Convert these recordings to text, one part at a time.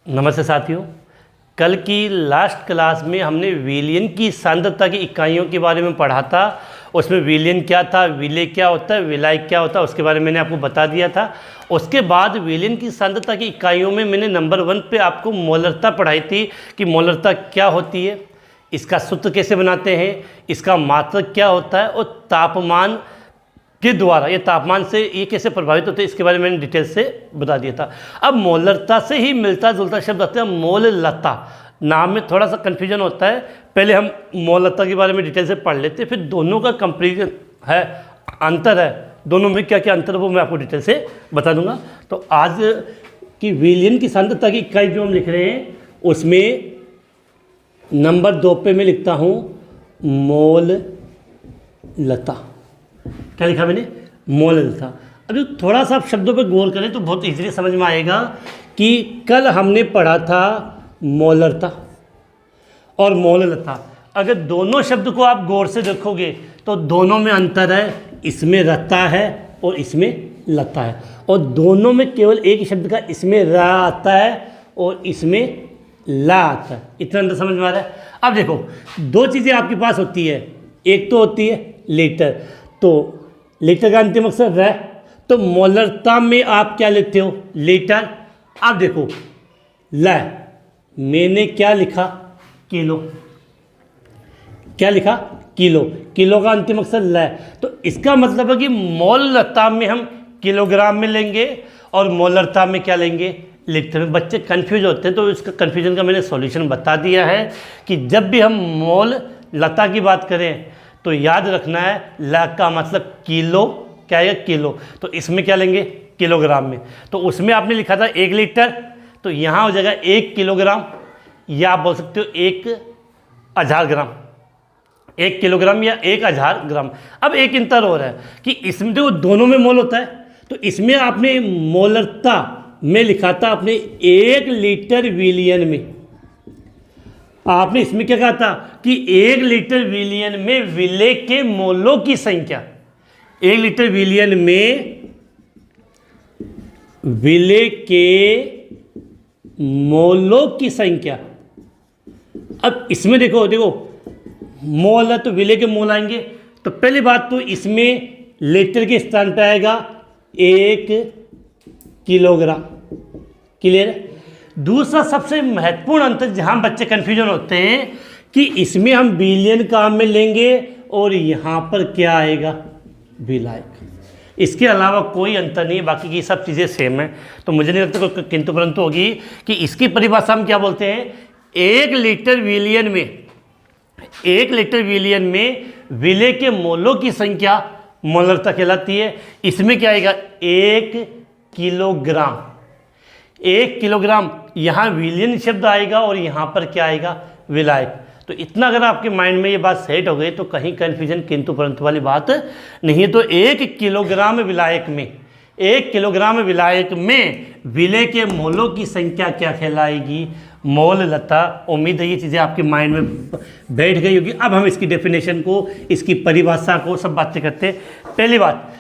नमस्ते साथियों। कल की लास्ट क्लास में हमने विलयन की सांद्रता की इकाइयों के बारे में पढ़ा था। उसमें विलयन क्या था, विलय क्या होता है, विलाय क्या होता है, उसके बारे में मैंने आपको बता दिया था। उसके बाद विलयन की सांद्रता की इकाइयों में मैंने नंबर 1 पे आपको मोलरता पढ़ाई थी कि मोलरता क्या होती है, इसका सूत्र कैसे बनाते हैं, इसका मात्रक क्या होता है और तापमान के द्वारा ये तापमान से ये कैसे प्रभावित होते हैं, इसके बारे में मैंने डिटेल से बता दिया था। अब मोलरता से ही मिलता जुलता शब्द आता है मोललता। नाम में थोड़ा सा कन्फ्यूजन होता है, पहले हम मोललता के बारे में डिटेल से पढ़ लेते हैं, फिर दोनों का कंपेरिजन है, अंतर है, दोनों में क्या क्या अंतर है वो मैं आपको डिटेल से बता दूंगा। तो आज की विलयन की सांद्रता की इकाई जो हम लिख रहे हैं उसमें नंबर 2 पे मैं लिखता हूँ मोललता। क्या लिखा मैंने? मोललता। अभी थोड़ा सा आप शब्दों पर गौर करें तो बहुत इजीली समझ में आएगा कि कल हमने पढ़ा था मोलरता और मोललता। अगर दोनों शब्द को आप गौर से देखोगे तो दोनों में अंतर है, इसमें रता है और इसमें लता है, और दोनों में केवल एक ही शब्द का इसमें रा आता है और इसमें ला आता है। इतना अंतर समझ में आ रहा है? अब देखो, दो चीज़ें आपके पास होती है, एक तो होती है लीटर, तो लीटर का अंतिम अक्षर रह, तो मोलरता में आप क्या लेते हो? लीटर। अब देखो ल, मैंने क्या लिखा? किलो। क्या लिखा? किलो। किलो का अंतिम अक्षर ल, तो इसका मतलब है कि मोलरता में हम किलोग्राम में लेंगे और मोलरता में क्या लेंगे? लीटर में। बच्चे कंफ्यूज होते हैं, तो इसका कंफ्यूजन का मैंने सॉल्यूशन बता दिया है कि जब भी हम मोललता की बात करें तो याद रखना है ल का मतलब किलो, क्या है? किलो। तो इसमें क्या लेंगे? किलोग्राम में। तो उसमें आपने लिखा था 1 लीटर, तो यहाँ हो जाएगा 1 किलोग्राम, या आप बोल सकते हो 1000 ग्राम, 1 किलोग्राम या 1000 ग्राम। अब एक अंतर हो रहा है कि इसमें देखो दोनों में मोल होता है, तो इसमें आपने मोलरता में लिखा था आपने 1 लीटर विलयन में। आपने इसमें क्या कहा था कि 1 लीटर विलयन में विलय के मोलों की संख्या, 1 लीटर विलयन में विलय के मोलों की संख्या। अब इसमें देखो मोल है तो विलय के मोल आएंगे, तो पहली बात तो इसमें लीटर के स्थान पे आएगा 1 किलोग्राम। क्लियर? दूसरा सबसे महत्वपूर्ण अंतर जहां बच्चे कन्फ्यूजन होते हैं कि इसमें हम विलयन काम में लेंगे और यहाँ पर क्या आएगा? विलायक। इसके अलावा कोई अंतर नहीं है, बाकी की सब चीज़ें सेम है। तो मुझे नहीं लगता कोई किंतु परंतु होगी कि इसकी परिभाषा हम क्या बोलते हैं? 1 लीटर विलयन में, 1 लीटर विलयन में विलय के मोलों की संख्या मोलरता कहलाती है। इसमें क्या आएगा? 1 किलोग्राम। 1 किलोग्राम, यहाँ विलयन शब्द आएगा और यहाँ पर क्या आएगा? विलायक। तो इतना अगर आपके माइंड में ये बात सेट हो गई तो कहीं कन्फ्यूजन किंतु परंतु वाली बात नहीं है। तो 1 किलोग्राम विलायक में, 1 किलोग्राम विलायक में विलय के मोलों की संख्या क्या कहलाएगी? मोललता। उम्मीद है ये चीज़ें आपके माइंड में बैठ गई होगी। अब हम इसकी डेफिनेशन को, इसकी परिभाषा को सब बातें करते हैं। पहली बात,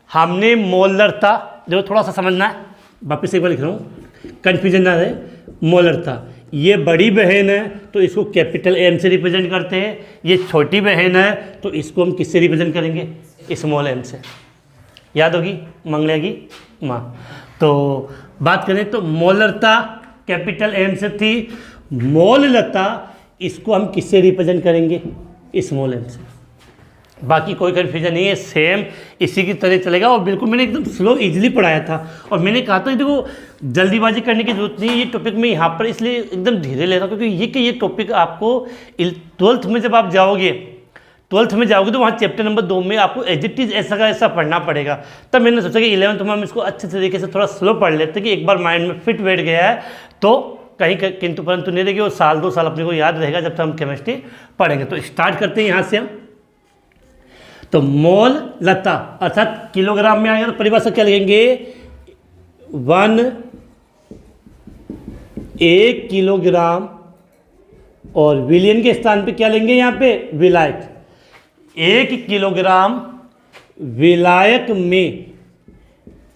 हमने मोलरता, जो थोड़ा सा समझना है, वापस एक बार लिख रहा हूँ, कन्फ्यूजन ना रहे। मोलरता, ये बड़ी बहन है तो इसको कैपिटल एम से रिप्रेजेंट करते हैं, ये छोटी बहन है तो इसको हम किससे रिप्रेजेंट करेंगे? स्मॉल एम से। याद होगी? मंगलिया की माँ। तो बात करें तो मोलरता कैपिटल एम से थी, मोललता इसको हम किससे रिप्रेजेंट करेंगे? स्मॉल एम से। बाकी कोई कन्फ्यूजन नहीं है, सेम इसी की तरह चलेगा। और बिल्कुल मैंने एकदम स्लो इजीली पढ़ाया था, और मैंने कहा था देखो जल्दीबाजी करने की जरूरत नहीं है। ये टॉपिक मैं यहाँ पर इसलिए एकदम धीरे ले रहा हूँ क्योंकि ये टॉपिक आपको 12th में जब आप जाओगे, 12th में जाओगे तो वहाँ चैप्टर नंबर 2 में आपको एज इट इज़ ऐसा का ऐसा पढ़ना पड़ेगा। तब मैंने सोचा कि 11th में हम इसको अच्छे तरीके से थोड़ा स्लो पढ़ लेते हैं कि एक बार माइंड में फिट बैठ गया है तो कहीं किंतु परंतु नहीं रहेगी, और 2 साल अपने को याद रहेगा जब तक हम केमिस्ट्री पढ़ेंगे। तो स्टार्ट करते हैं यहाँ से हम। तो मोललता अर्थात किलोग्राम में आएगा तो परिभाषा क्या लिखेंगे? 1 किलोग्राम, और विलयन के स्थान पे क्या लेंगे? यहाँ पे विलायक। 1 किलोग्राम विलायक में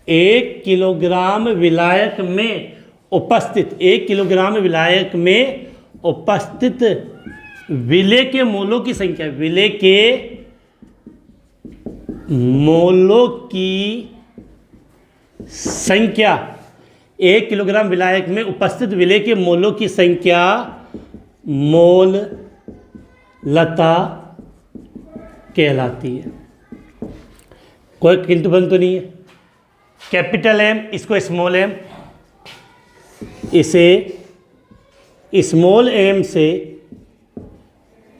1 किलोग्राम विलायक में उपस्थित, 1 किलोग्राम विलायक में उपस्थित विलेय के मोलों की संख्या, विलेय के मोलों की संख्या, 1 किलोग्राम विलायक में उपस्थित विलेय के मोलों की संख्या मोल लता कहलाती है। कोई किंतु परंतु नहीं है। कैपिटल एम इसको स्मॉल एम, इसे स्मॉल एम से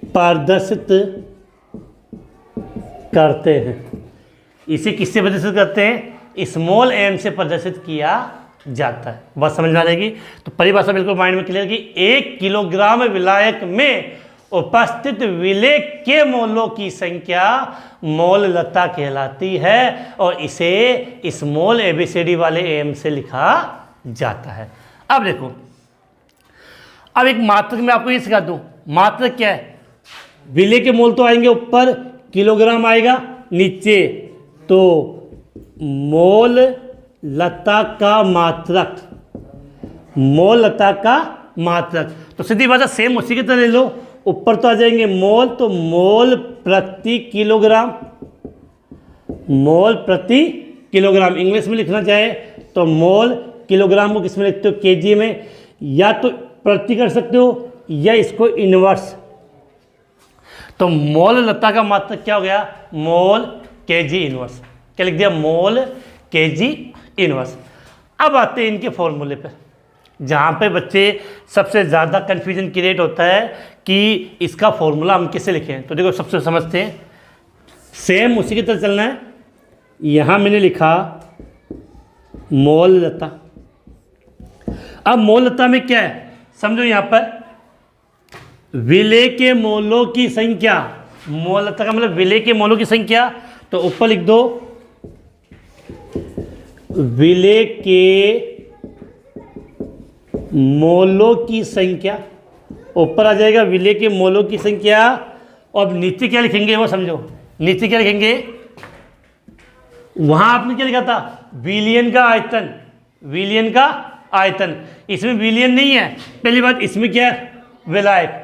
प्रदर्शित करते हैं। इसे किससे प्रदर्शित करते हैं? स्मॉल एम से प्रदर्शित किया जाता है। बात समझ में आ जाएगी। तो परिभाषा बिल्कुल माइंड में क्लियर कि 1 किलोग्राम विलायक में उपस्थित विलेय के मोलों की संख्या मोल लता कहलाती है और इसे स्मॉल एबीसीडी वाले एम से लिखा जाता है। अब देखो, अब एक मात्रक में आपको ये सिखा दूं। मात्रक क्या है? विलेय के मोल तो आएंगे ऊपर, किलोग्राम आएगा नीचे, तो मोल लता का मात्रक, मोल लता का मात्रक। तो सीधी बात है, सेम उसी की तरह ले लो। ऊपर तो आ जाएंगे मोल, तो मोल प्रति किलोग्राम, मोल प्रति किलोग्राम। इंग्लिश में लिखना चाहे तो मोल, किलोग्राम को किस में लिखते हो? केजी में। या तो प्रति कर सकते हो या इसको इनवर्स। तो मोल लता का मात्रक क्या हो गया? मोल केजी इनवर्स। क्या लिख दिया? मोल केजी इनवर्स। अब आते हैं इनके फॉर्मूले पर, जहाँ पे बच्चे सबसे ज़्यादा कन्फ्यूजन क्रिएट होता है कि इसका फॉर्मूला हम कैसे लिखें। तो देखो, सबसे समझते हैं, सेम उसी की तरह चलना है। यहाँ मैंने लिखा मोल लता। अब मोल लता में क्या है समझो, यहाँ पर विलेय के मोलों की संख्या, मोल लता का मतलब विलेय के मोलों की संख्या। तो ऊपर लिख दो विलेय के मोलों की संख्या, ऊपर आ जाएगा विलेय के मोलों की संख्या। और नीचे क्या लिखेंगे वो समझो। नीचे क्या लिखेंगे? वहां आपने क्या लिखा था? विलियन का आयतन, विलियन का आयतन। इसमें विलियन नहीं है। पहली बात, इसमें क्या है? विलायक।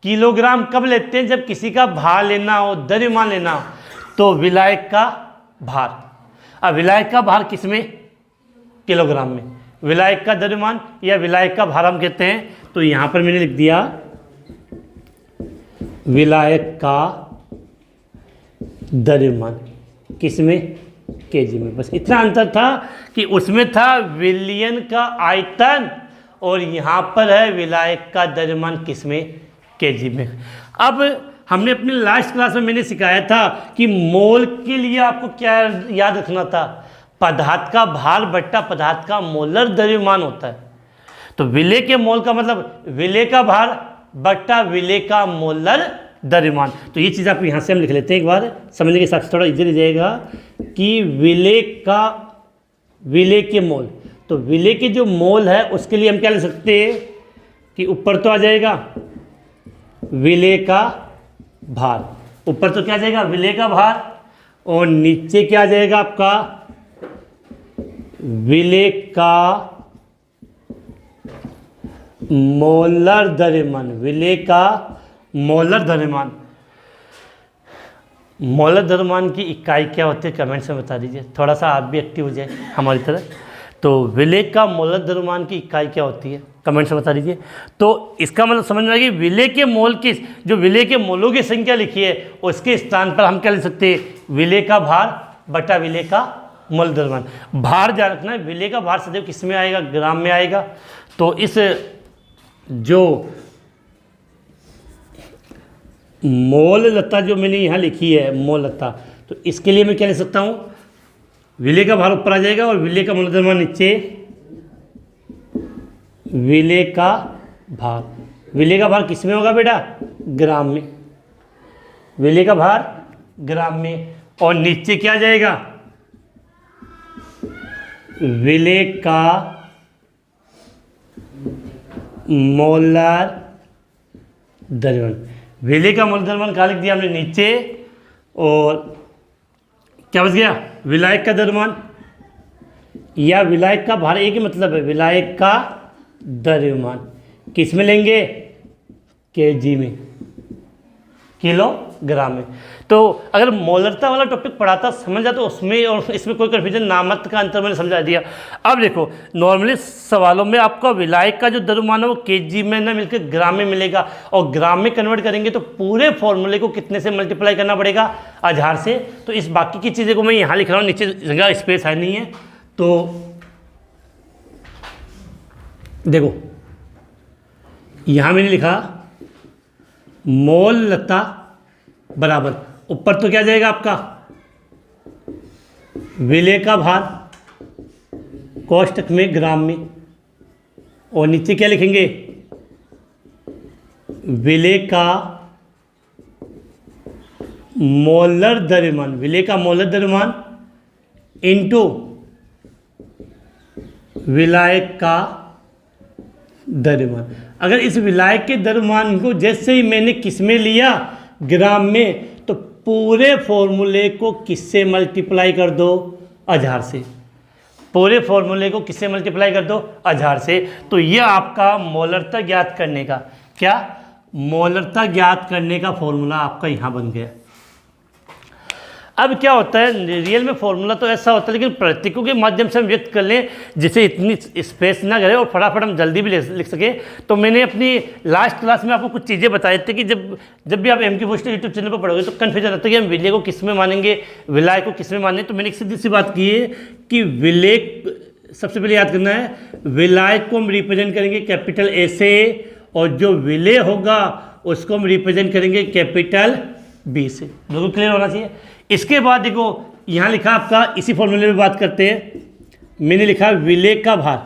किलोग्राम कब लेते हैं? जब किसी का भार लेना हो, द्रव्यमान लेना हो, तो विलायक का भार। अब विलायक का भार किस में? किलोग्राम में। विलायक का द्रव्यमान या विलायक का भार हम कहते हैं। तो यहां पर मैंने लिख दिया विलायक का द्रव्यमान, किस में? केजी में। बस इतना अंतर था कि उसमें था विलियन का आयतन और यहां पर है विलायक का द्रव्यमान, किस में? केजी में। अब हमने अपनी लास्ट क्लास में मैंने सिखाया था कि मोल के लिए आपको क्या याद रखना था? पदार्थ का भार बट्टा पदार्थ का मोलर द्रव्यमान होता है। तो विलेय के मोल का मतलब विलेय का भार बट्टा विलेय का मोलर द्रव्यमान। तो ये चीज़ आप यहाँ से हम लिख लेते हैं, एक बार समझने के हिसाब से थोड़ा इजी रहेगा कि विलेय के मोल। तो विलेय के जो मोल है उसके लिए हम क्या लिख सकते हैं कि ऊपर तो आ जाएगा विलेय का भार, ऊपर तो क्या आ जाएगा? विलेय का भार, और नीचे क्या आ जाएगा आपका? विलेय का मोलर द्रव्यमान, विलेय का मोलर द्रव्यमान। मोलर द्रव्यमान की इकाई क्या होती है कमेंट्स में बता दीजिए, थोड़ा सा आप भी एक्टिव हो जाए हमारी तरह। तो विलेय का मोलर द्रव्यमान की इकाई क्या होती है कमेंट्स में बता दीजिए। तो इसका मतलब समझ में आएगी, विलेय के मोल की जो विलेय के मोलों की संख्या लिखी है उसके स्थान पर हम क्या लिख सकते हैं? विलेय का भार बटा विलेय का मोल द्रव्यमान। भार ध्यान रखना है, विलेय का भार सदैव किस में आएगा? ग्राम में आएगा। तो इस जो मोल लता जो मैंने यहाँ लिखी है मोल लता, तो इसके लिए मैं क्या लिख सकता हूँ? विलेय का भार ऊपर आ जाएगा और विलेय का मोल द्रव्यमान नीचे। विलेय का भार, विलेय का भार किस में होगा बेटा? ग्राम में। विलेय का भार ग्राम में, और नीचे क्या आ जाएगा? विलेय का मोलर द्रव्यमान। विलेय का मोल द्रव्यमान कहाँ लिख दिया हमने? नीचे। और क्या बच गया? विलायक का द्रव्यमान या विलायक का भार, एक ही मतलब है, विलायक का द्रव्यमान किस में लेंगे? केजी में, किलोग्राम में। तो अगर मोलरता वाला टॉपिक पढ़ा था समझ जाए तो उसमें और इसमें कोई कन्फ्यूजन, नाममात्र का अंतर मैंने समझा दिया। अब देखो नॉर्मली सवालों में आपका विलायक का जो द्रव्यमान है वो केजी में ना मिलकर ग्राम में मिलेगा, और ग्राम में कन्वर्ट करेंगे तो पूरे फॉर्मूले को कितने से मल्टीप्लाई करना पड़ेगा? 1000 से। तो इस बाकी की चीज़ें को मैं यहाँ लिख रहा हूँ, नीचे जगह स्पेस है नहीं है। तो देखो यहाँ मैंने लिखा मोलता बराबर, ऊपर तो क्या जाएगा आपका विलेय का भार कोष्टक में ग्राम में, और नीचे क्या लिखेंगे? विलेय का मोलर द्रव्यमान, विलेय का मोलर द्रव्यमान इनटू विलायक का द्रव्यमान। अगर इस विलायक के द्रव्यमान को जैसे ही मैंने किस में लिया? ग्राम में, तो पूरे फॉर्मूले को किससे मल्टीप्लाई कर दो? 1000 से। पूरे फॉर्मूले को किससे मल्टीप्लाई कर दो? 1000 से। तो ये आपका मोलरता ज्ञात करने का क्या? मोलरता ज्ञात करने का फॉर्मूला आपका यहाँ बन गया। अब क्या होता है, रियल में फॉर्मूला तो ऐसा होता है, लेकिन प्रतीकों के माध्यम से हम व्यक्त कर लें जिससे इतनी स्पेस ना करे और फटाफट हम जल्दी भी लिख सके। तो मैंने अपनी लास्ट क्लास में आपको कुछ चीज़ें बताई थी कि जब भी आप एम की पोस्टर यूट्यूब चैनल पर पढ़ोगे तो कन्फ्यूजन होता है कि हम विलेय को किस में मानेंगे, विलायक को किस में मानें। तो मैंने एक सीधी सी बात की है कि विलेय सबसे पहले याद करना है, विलायक को हम रिप्रेजेंट करेंगे कैपिटल ए से, और जो विलेय होगा उसको हम रिप्रेजेंट करेंगे कैपिटल बी से। बिल्कुल क्लियर होना चाहिए। इसके बाद देखो यहाँ लिखा आपका, इसी फॉर्मूले में बात करते हैं, मैंने लिखा विलेय का भार,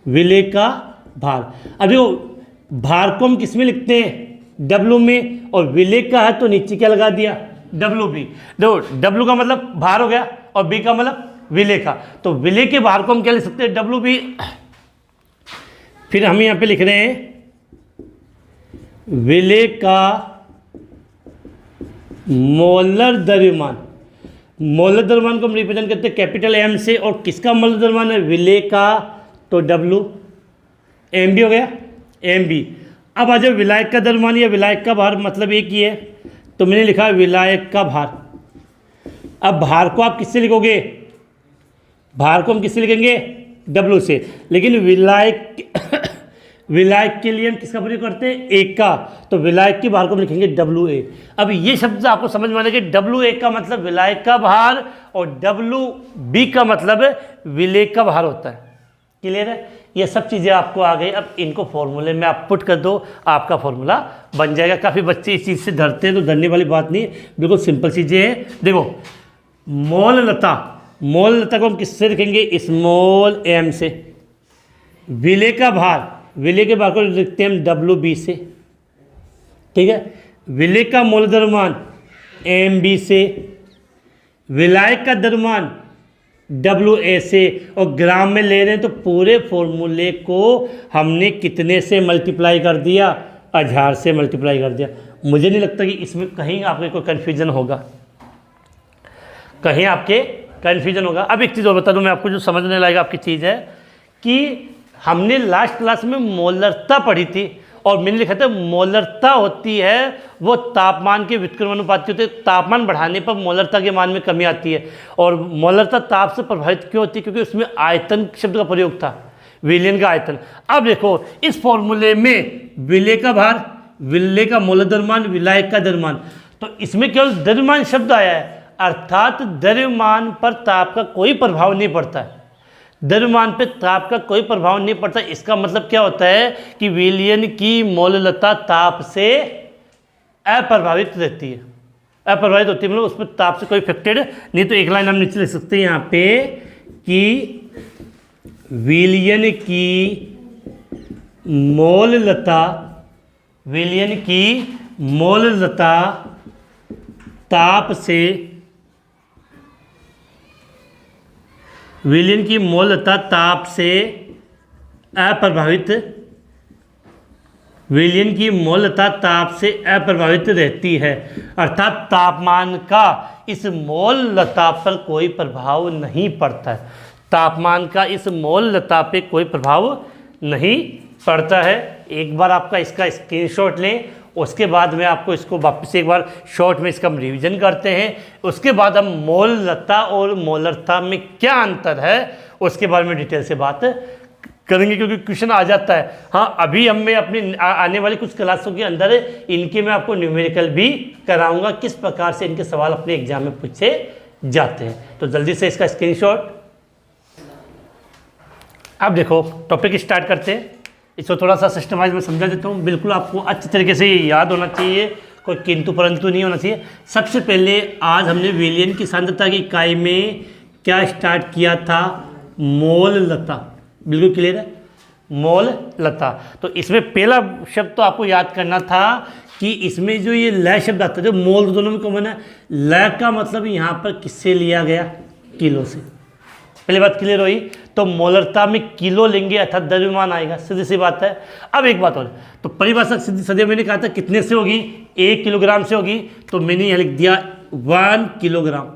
विलेय का भार। अब देखो भार को हम किस में लिखते हैं? डब्लू में, और विलेय का है तो नीचे क्या लगा दिया? W B. देखो डब्लू का मतलब भार हो गया और बी का मतलब विलेय का, तो विलेय के भार को हम क्या लिख सकते हैं? W B. फिर हम यहाँ पे लिख रहे हैं विलेय का मोलर द्रव्यमान, मोलर द्रव्यमान को हम रिप्रेजेंट करते हैं कैपिटल एम से, और किसका मोलर द्रव्यमान है? विलेय का, तो डब्लू एम बी हो गया, एम बी। अब आ जाओ विलायक का द्रव्यमान या विलायक का भार, मतलब एक ही है, तो मैंने लिखा विलायक का भार। अब भार को आप किससे लिखोगे? भार को हम किससे लिखेंगे? डब्लू से। लेकिन विलायक के लिए हम किसका प्रयोग करते हैं? एक का, तो विलायक के भार को हम लिखेंगे डब्लू ए। अब ये शब्द आपको समझ में आने कि डब्लू ए का मतलब विलायक का भार और डब्लू बी का मतलब विलेय का भार होता है। क्लियर है? ये सब चीज़ें आपको आ गई। अब इनको फॉर्मूले में आप पुट कर दो, आपका फॉर्मूला बन जाएगा। काफ़ी बच्चे इस चीज़ से डरते हैं, तो डरने वाली बात नहीं, बिल्कुल सिंपल चीज़ें हैं। देखो मोललता, मोललता को हम किससे लिखेंगे? स्मॉल एम से। विलेय का भार, विलेय के भार को लिखते हैं हम डब्लू बी से। ठीक है? विलेय का मोल द्रव्यमान एम बी से, विलायक का द्रव्यमान डब्लू ए से, और ग्राम में ले रहे हैं तो पूरे फॉर्मूले को हमने कितने से मल्टीप्लाई कर दिया? 1000 से मल्टीप्लाई कर दिया। मुझे नहीं लगता कि इसमें कहीं आपके कोई कन्फ्यूजन होगा, कहीं आपके कन्फ्यूजन होगा। अब एक चीज़ और बता दूं मैं आपको, जो समझने लायक आपकी चीज़ है कि हमने लास्ट क्लास में मोलरता पढ़ी थी, और मैंने लिखा था मोलरता होती है वो तापमान के व्युत्क्रमानुपाती होते हैं। तापमान बढ़ाने पर मोलरता के मान में कमी आती है, और मोलरता ताप से प्रभावित क्यों होती है? क्योंकि उसमें आयतन शब्द का प्रयोग था, विलयन का आयतन। अब देखो इस फॉर्मूले में विलेय का भार, विलेय का मोलर द्रव्यमान, विलायक का द्रव्यमान, तो इसमें केवल द्रव्यमान शब्द आया है, अर्थात द्रव्यमान पर ताप का कोई प्रभाव नहीं पड़ता है। द्रव्यमान पे ताप का कोई प्रभाव नहीं पड़ता। इसका मतलब क्या होता है कि विलयन की मोललता ताप से अप्रभावित रहती है, अप्रभावित होती है, मतलब उस पर ताप से कोई इफेक्टेड नहीं। तो एक लाइन हम नीचे लिख सकते हैं यहाँ पे कि विलयन की मोललता, विलयन की मोललता ताप से, विलयन की मोललता ताप से अप्रभावित, विलयन की मोललता ताप से अप्रभावित रहती है। अर्थात तापमान का इस मोललता पर कोई प्रभाव नहीं पड़ता है। तापमान का इस मोललता पे कोई प्रभाव नहीं पड़ता है। एक बार आपका इसका स्क्रीनशॉट लें, उसके बाद में आपको इसको वापस एक बार शॉर्ट में इसका हम रिवीजन करते हैं। उसके बाद हम मोललता और मोलरता में क्या अंतर है उसके बारे में डिटेल से बात करेंगे, क्योंकि क्वेश्चन आ जाता है। हाँ, अभी हम मैं अपनी आने वाली कुछ क्लासों के अंदर इनके मैं आपको न्यूमेरिकल भी कराऊंगा, किस प्रकार से इनके सवाल अपने एग्जाम में पूछे जाते हैं। तो जल्दी से इसका स्क्रीनशॉट। अब देखो टॉपिक स्टार्ट करते हैं। इसको थोड़ा सा सिस्टमाइज में समझा देता हूँ, बिल्कुल आपको अच्छी तरीके से ये याद होना चाहिए, कोई किंतु परंतु नहीं होना चाहिए। सबसे पहले आज हमने विलियन की सांद्रता की इकाई में क्या स्टार्ट किया था, मोललता। बिल्कुल क्लियर है, मोललता। तो इसमें पहला शब्द तो आपको याद करना था कि इसमें जो ये लय शब्द आता है, जो मोल दोनों में कॉमन है, लय का मतलब यहाँ पर किससे लिया गया, किलो से। पहली बात क्लियर हुई। तो मोलरता में किलो लेंगे अर्थात द्रव्यमान आएगा, सीधी सी बात है। अब एक बात और, तो परिभाषा सीधी सदैव मैंने कहा था कितने से होगी, 1 किलोग्राम से होगी, तो मैंने यहाँ लिख दिया 1 किलोग्राम।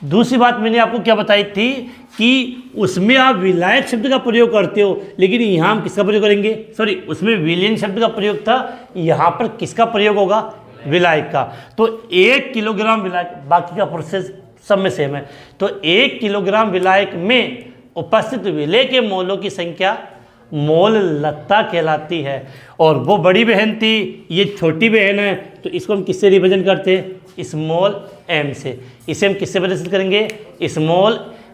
दूसरी बात मैंने आपको क्या बताई थी कि उसमें आप विलायक शब्द का प्रयोग करते हो, लेकिन यहाँ हम किसका प्रयोग करेंगे, सॉरी उसमें विलियन शब्द का प्रयोग था, यहाँ पर किसका प्रयोग होगा, विलायक का। तो 1 किलोग्राम विलायक, बाकी का प्रोसेस सब में सेम है। तो 1 किलोग्राम विलायक में उपस्थित विलेय के मोलों की संख्या मोललता कहलाती है। और वो बड़ी बहन थी, ये छोटी बहन है, तो इसको हम किससे रिप्रेजेंट करते हैं, स्मॉल एम से। इसे हम किससे प्रदर्शित करेंगे,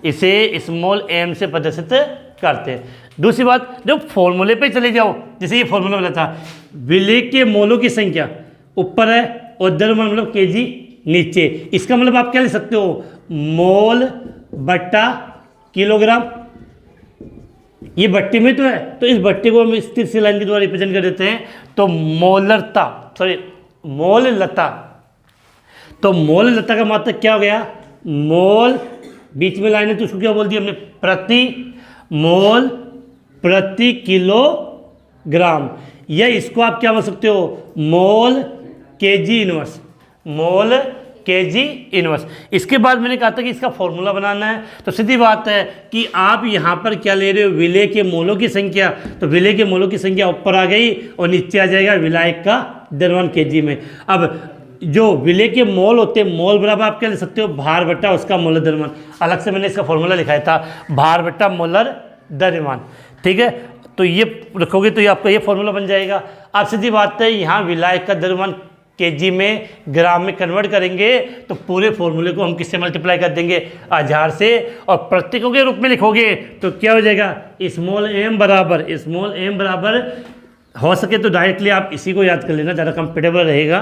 इसे स्मॉल एम से प्रदर्शित करते हैं। दूसरी बात, जब फॉर्मूले पे चले जाओ, जैसे ये फॉर्मूला बोला था, विलेय के मोलों की संख्या ऊपर है और द्रव्यमान मतलब केजी नीचे। इसका मतलब आप क्या लिख सकते हो, मोल बट्टा किलोग्राम। ये बट्टी में तो है, तो इस बट्टी को हम स्थिर सी लाइन के द्वारा रिप्रेजेंट कर देते हैं। तो मोललता, तो मोललता का मतलब क्या हो गया, मोल बीच में लाइन है, तो उसको क्या बोल दिया हमने, प्रति मोल प्रति किलोग्राम। या इसको आप क्या बोल सकते हो, मोल केजी इनवर्स, मोल केजी इनवर्स। इसके बाद मैंने कहा था कि इसका फॉर्मूला बनाना है। तो सीधी बात है कि आप यहाँ पर क्या ले रहे हो, विलेय के मोलों की संख्या। तो विलेय के मोलों की संख्या ऊपर आ गई और नीचे आ जाएगा विलायक का द्रव्यमान केजी में। अब जो विलेय के मोल होते हैं, मोल बराबर आप क्या ले सकते हो, भार बट्टा उसका मोलर द्रव्यमान। अलग से मैंने इसका फॉर्मूला लिखाया था, भार बट्टा मोलर द्रव्यमान। ठीक है, तो ये रखोगे तो ये आपका ये फॉर्मूला बन जाएगा। अब सीधी बात है, यहाँ विलायक का द्रव्यमान केजी में ग्राम में कन्वर्ट करेंगे, तो पूरे फॉर्मूले को हम किससे मल्टीप्लाई कर देंगे, 1000 से। और प्रतीकों के रूप में लिखोगे तो क्या हो जाएगा, स्मॉल एम बराबर हो सके तो डायरेक्टली आप इसी को याद कर लेना, ज़्यादा कंफर्टेबल रहेगा,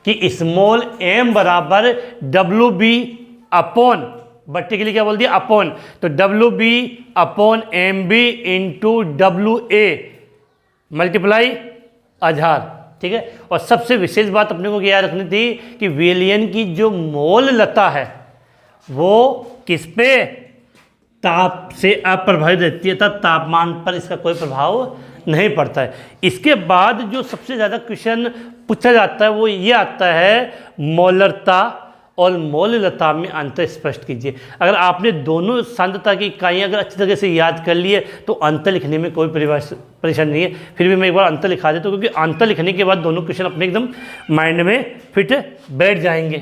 कि स्मॉल एम बराबर डब्ल्यू बी अपॉन, बट्टे के लिए क्या बोल दिया, अपॉन, तो W B upon M B into W A multiply 1000। ठीक है, और सबसे विशेष बात अपने को याद रखनी थी कि विलियन की जो मोललता है वो किस पे, ताप से अप्रभावित रहती है, तथा तापमान पर इसका कोई प्रभाव नहीं पड़ता है। इसके बाद जो सबसे ज़्यादा क्वेश्चन पूछा जाता है वो ये आता है, मोलरता और मोललता में अंतर स्पष्ट कीजिए। अगर आपने दोनों सांद्रता की इकाइयाँ अगर अच्छी तरह से याद कर लिए तो अंतर लिखने में कोई परेशानी नहीं है। फिर भी मैं एक बार अंतर लिखा देता हूँ, क्योंकि अंतर लिखने के बाद दोनों क्वेश्चन अपने एकदम माइंड में फिट बैठ जाएंगे।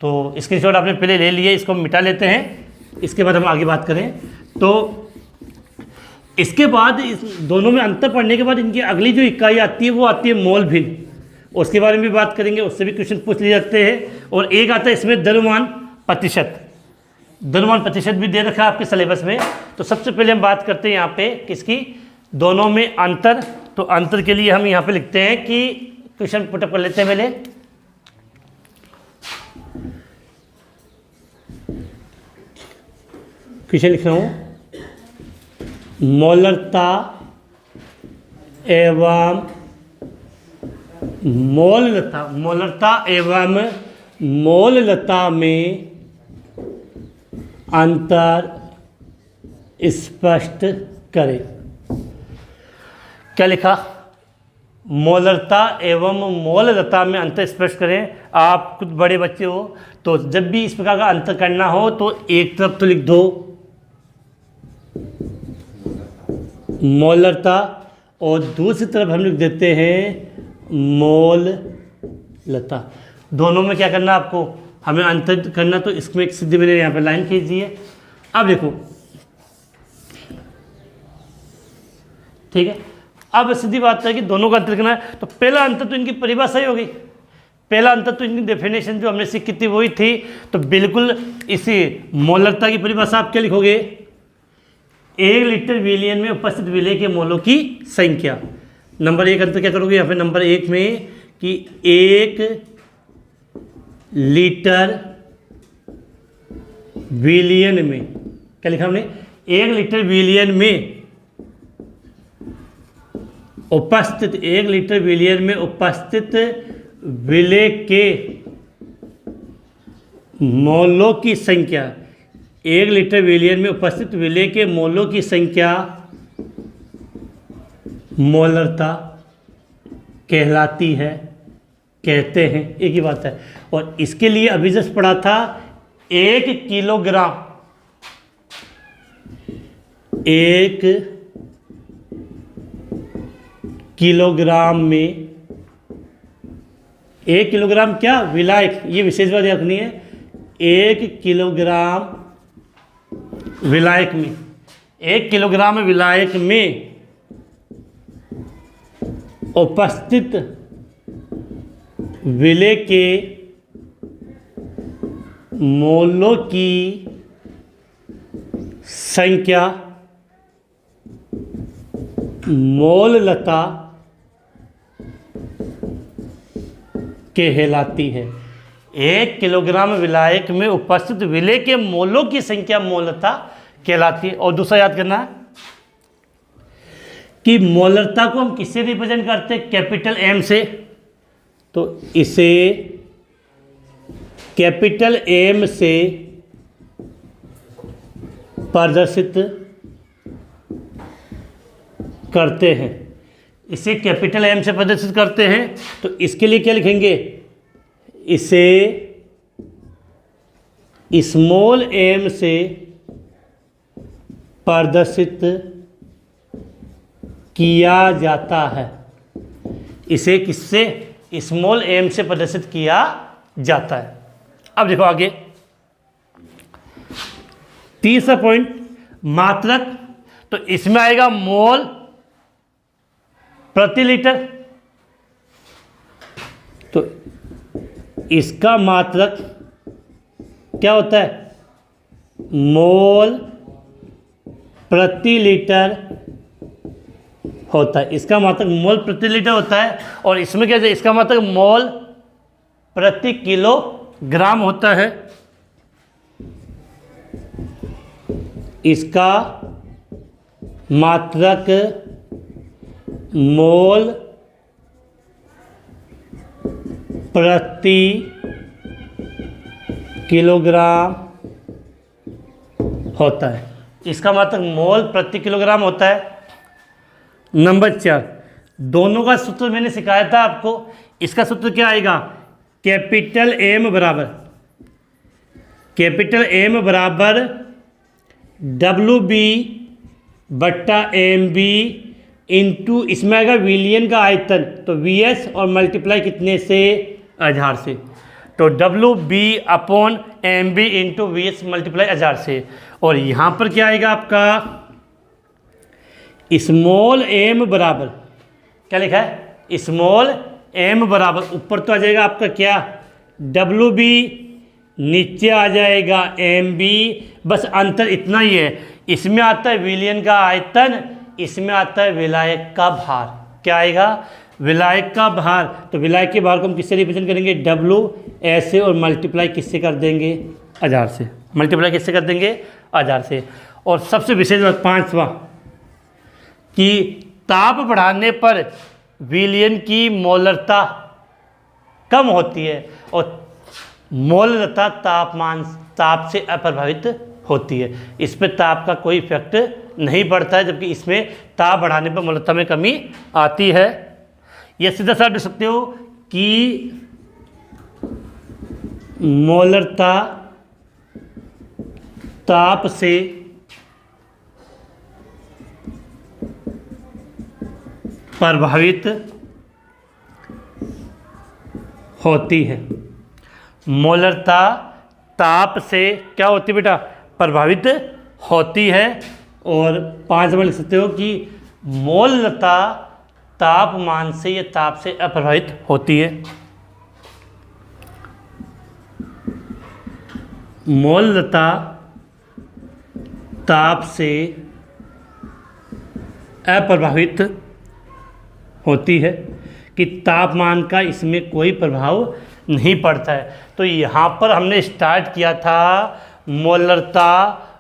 तो स्क्रीनशॉट आपने पहले ले लिए, इसको हम मिटा लेते हैं, इसके बाद हम आगे बात करें। तो इसके बाद इस दोनों में अंतर पढ़ने के बाद इनकी अगली जो इकाई आती है वो आती है मोल भिन्न, उसके बारे में भी बात करेंगे, उससे भी क्वेश्चन पूछ लिए जाते हैं। और एक आता है इसमें द्रव्यमान प्रतिशत, द्रव्यमान प्रतिशत भी दे रखा है आपके सिलेबस में। तो सबसे पहले हम बात करते हैं यहाँ पे किसकी, दोनों में अंतर। तो अंतर के लिए हम यहाँ पे लिखते हैं कि क्वेश्चन पुटअप कर लेते हैं पहले। क्वेश्चन लिख रहा हूँ, मोलरता एवं मोलरता एवं मोललता में अंतर स्पष्ट करें। क्या लिखा, मोलरता एवं मोललता में अंतर स्पष्ट करें। आप कुछ बड़े बच्चे हो तो जब भी इस प्रकार का अंतर करना हो तो एक तरफ तो लिख दो मोलरता, और दूसरी तरफ हम लिख देते हैं मोललता। दोनों में क्या करना आपको, हमें अंतर करना, तो इसमें एक सीधी मैंने यहाँ पे लाइन खींच दी है। अब देखो, ठीक है, अब सीधी बात है कि दोनों का अंतर करना है, तो पहला अंतर तो इनकी परिभाषा ही होगी, पहला अंतर तो इनकी डेफिनेशन जो हमने सीखी थी वही थी। तो बिल्कुल इसी मोलरता की परिभाषा आप क्या लिखोगे, 1 लीटर विलयन में उपस्थित विलय के मोलों की संख्या। नंबर 1 अंतर क्या करोगे यहाँ पे नंबर 1 में कि 1 लीटर विलयन में, क्या लिखा हमने, 1 लीटर विलयन में उपस्थित, 1 लीटर विलयन में उपस्थित विलय के मोलों की संख्या, 1 लीटर विलयन में उपस्थित विलय के मोलों की संख्या मोलरता कहलाती है, कहते हैं, एक ही बात है। और इसके लिए अभी जस्ट पढ़ा था 1 किलोग्राम, 1 किलोग्राम में, 1 किलोग्राम क्या, विलायक, ये विशेष बात रखनी है, 1 किलोग्राम विलायक में, 1 किलोग्राम विलायक में उपस्थित विलय के मोलों की संख्या मोललता कहलाती है। 1 किलोग्राम विलायक में उपस्थित विलय के मोलों की संख्या मोलरता कहलाती है। और दूसरा याद करना है कि मोलरता को हम किससे रिप्रेजेंट करते हैं, कैपिटल एम से, तो इसे कैपिटल एम से प्रदर्शित करते हैं, इसे कैपिटल एम से प्रदर्शित करते हैं। तो इसके लिए क्या लिखेंगे, इसे स्मॉल एम से प्रदर्शित किया जाता है, इसे किससे, स्मॉल एम से प्रदर्शित किया जाता है। अब देखो आगे तीसरा पॉइंट, मात्रक, तो इसमें आएगा मोल प्रति लीटर, तो इसका मात्रक क्या होता है, मोल प्रति लीटर होता है, इसका मात्रक मोल प्रति लीटर होता है। और इसमें क्या है, इसका मात्रक मोल प्रति किलोग्राम होता है, इसका मात्रक मोल प्रति किलोग्राम होता है, इसका मात्रक मोल प्रति किलोग्राम होता है। नंबर 4, दोनों का सूत्र मैंने सिखाया था आपको, इसका सूत्र क्या आएगा, कैपिटल एम बराबर WB/MB इंटू, इसमें आएगा विलियन का आयतन, तो VS और मल्टीप्लाई कितने से, 1000 से, तो WB/MB इंटू VS मल्टीप्लाई 1000 से। और यहाँ पर क्या आएगा आपका, स्मॉल एम बराबर, क्या लिखा है, स्मॉल एम बराबर, ऊपर तो आ जाएगा आपका क्या, WB, नीचे आ जाएगा MB, बस अंतर इतना ही है, इसमें आता है विलयन का आयतन, इसमें आता है विलायक का भार। क्या आएगा, विलायक का भार, तो विलायक के भार को हम किससे रिप्रेजेंट करेंगे, W ऐसे, और मल्टीप्लाई किससे कर देंगे, 1000 से, मल्टीप्लाई किससे कर देंगे, 1000 से। और सबसे विशेष बात 5वां, कि ताप बढ़ाने पर विलयन की मोलरता कम होती है, और मोलरता ताप से अप्रभावित होती है, इस पर ताप का कोई इफेक्ट नहीं पड़ता है, जबकि इसमें ताप बढ़ाने पर मोलरता में कमी आती है। यह सीधा सा लिख सकते हो कि मोलरता ताप से प्रभावित होती है। मोलरता ताप से क्या होती है बेटा, प्रभावित होती है। और 5 नंबर लिख सकते हो कि मोलरता तापमान से या ताप से अप्रभावित होती है। मोलरता ताप से अप्रभावित होती है कि तापमान का इसमें कोई प्रभाव नहीं पड़ता है। तो यहाँ पर हमने स्टार्ट किया था मोलरता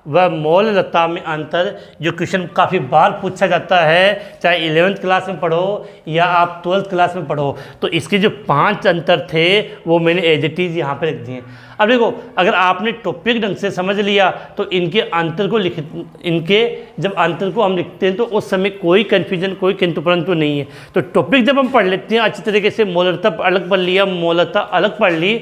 व मोलरता में अंतर, जो क्वेश्चन काफ़ी बार पूछा जाता है, चाहे 11th क्लास में पढ़ो या आप 12th क्लास में पढ़ो। तो इसके जो 5 अंतर थे वो मैंने एज इट इज़ यहाँ पर लिख दिए। अब देखो, अगर आपने टॉपिक ढंग से समझ लिया तो इनके अंतर को इनके जब अंतर को हम लिखते हैं तो उस समय कोई कन्फ्यूजन, कोई किंतु परंतु नहीं है। तो टॉपिक जब हम पढ़ लेते हैं अच्छी तरीके से, मोलरता अलग पढ़ लिया, मोलरता अलग पढ़ ली,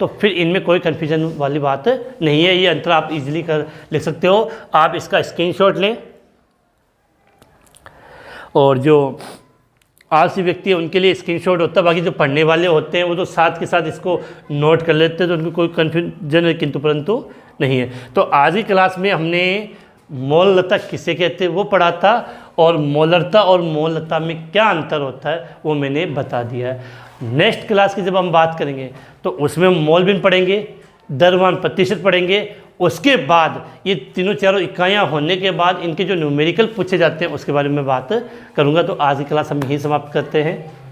तो फिर इनमें कोई कन्फ्यूजन वाली बात नहीं है। ये अंतर आप इजीली लिख सकते हो। आप इसका स्क्रीनशॉट लें, और जो आलसी व्यक्ति है उनके लिए स्क्रीनशॉट होता है, बाकी जो पढ़ने वाले होते हैं वो तो साथ के साथ इसको नोट कर लेते हैं, तो उनको कोई कन्फ्यूजन किंतु परंतु नहीं है। तो आज की क्लास में हमने मोलरता किसे कहते हैं वो पढ़ा था, और मोलरता और मोलरता में क्या अंतर होता है वो मैंने बता दिया है। नेक्स्ट क्लास की जब हम बात करेंगे तो उसमें मोल बिन पढ़ेंगे, द्रव्यमान प्रतिशत पढ़ेंगे। उसके बाद ये तीनों चारों इकाइयाँ होने के बाद इनके जो न्यूमेरिकल पूछे जाते हैं उसके बारे में बात करूँगा। तो आज की क्लास हम यहीं समाप्त करते हैं।